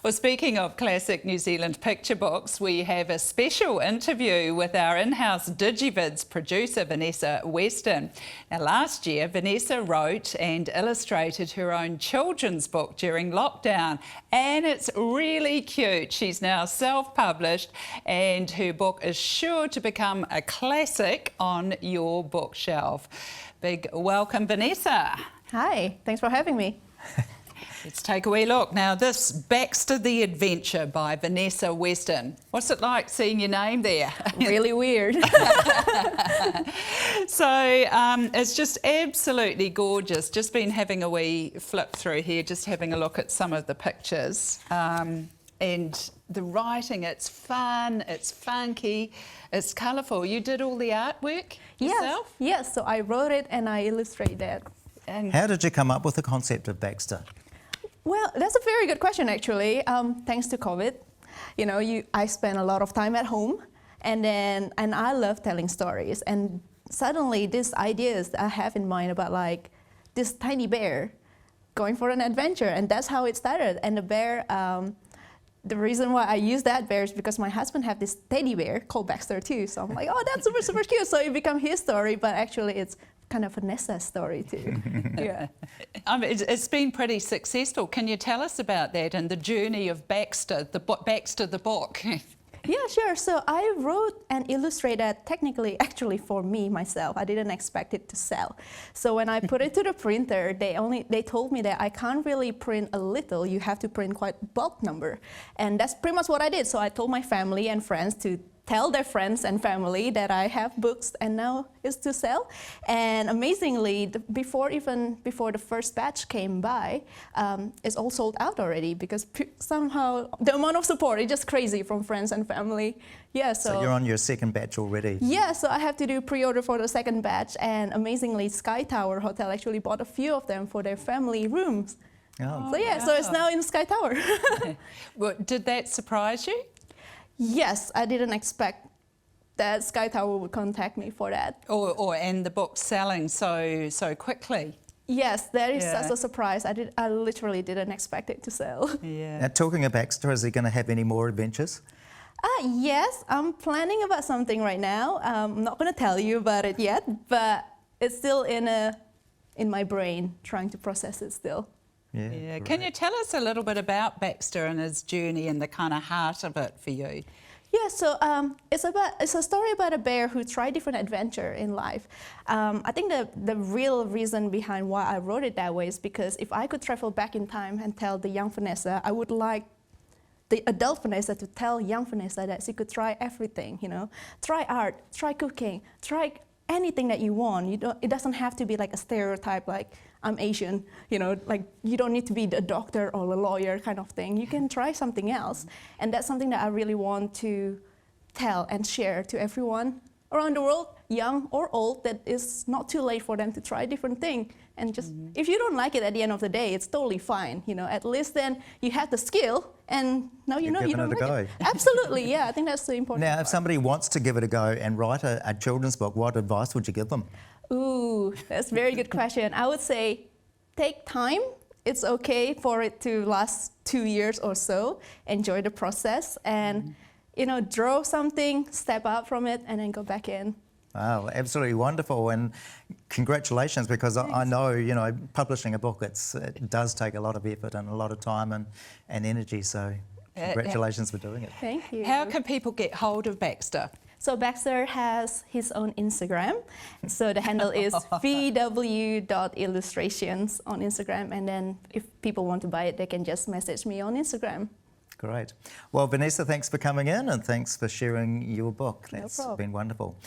Well, speaking of classic New Zealand picture books, we have a special interview with our in-house Digivids producer, Venessa Weston. Now, last year, Venessa wrote and illustrated her own children's book during lockdown, and it's really cute. She's now self-published, and her book is sure to become a classic on your bookshelf. Big welcome, Venessa. Hi, thanks for having me. Let's take a wee look. Now, this Baxter the Adventure by Venessa Weston. What's it like seeing your name there? Really weird. So it's just absolutely gorgeous. Just been having a wee flip through here, just having a look at some of the pictures. And the writing, it's fun, it's funky, it's colourful. You did all the artwork yourself? Yes, so I wrote it and I illustrated it. And how did you come up with the concept of Baxter? Well, that's a very good question, actually. Thanks to COVID, you know, I spent a lot of time at home, and I love telling stories. And suddenly, these ideas I have in mind about like this tiny bear going for an adventure, and that's how it started. And the bear, the reason why I use that bear is because my husband had this teddy bear called Baxter too. So I'm like, oh, that's super, super cute. So it became his story, but actually it's kind of Vanessa's story too. yeah, it's been pretty successful. Can you tell us about that and the journey of Baxter, Baxter the book? Yeah, sure. So I wrote and illustrated actually for me, myself. I didn't expect it to sell. So when I put it to the printer, they told me that I can't really print a little, you have to print quite bulk number. And that's pretty much what I did. So I told my family and friends to tell their friends and family that I have books and now it's to sell. And amazingly, before the first batch came by, it's all sold out already because somehow the amount of support is just crazy from friends and family. Yeah, so you're on your second batch already? Yeah, so I have to do pre-order for the second batch, and amazingly Sky Tower Hotel actually bought a few of them for their family rooms. Oh. So yeah, so it's now in Sky Tower. Well, did that surprise you? Yes, I didn't expect that Sky Tower would contact me for that. And the book selling so quickly. Yes, that is such a surprise. I literally didn't expect it to sell. Yeah. Now, talking of Baxter, is he going to have any more adventures? Yes, I'm planning about something right now. I'm not going to tell you about it yet, but it's still in my brain, trying to process it still. Yeah. Can you tell us a little bit about Baxter and his journey and the kind of heart of it for you? Yeah, so it's a story about a bear who tried different adventure in life. I think the real reason behind why I wrote it that way is because if I could travel back in time and tell the young Venessa, I would like the adult Venessa to tell young Venessa that she could try everything, you know, try art, try cooking, try anything that you want. It doesn't have to be like a stereotype like I'm Asian, you know, like you don't need to be a doctor or a lawyer kind of thing. You can try something else. And that's something that I really want to tell and share to everyone around the world, young or old, that it's not too late for them to try different things. And just, if you don't like it at the end of the day, it's totally fine. You know, at least then you have the skill and now you know you don't like it. Absolutely, yeah, I think that's the important Now, part. if somebody wants to give it a go and write a children's book, what advice would you give them? Ooh, that's a very good question. I would say take time. It's okay for it to last 2 years or so. Enjoy the process and, you know, draw something, step out from it, and then go back in. Wow, absolutely wonderful, and congratulations, because I know, you know, publishing a book, it does take a lot of effort and a lot of time and energy, so congratulations for doing it. Thank you. How can people get hold of Baxter? So Baxter has his own Instagram. So the handle is vw.illustrations on Instagram, and then if people want to buy it, they can just message me on Instagram. Great. Well, Venessa, thanks for coming in and thanks for sharing your book. That's been wonderful.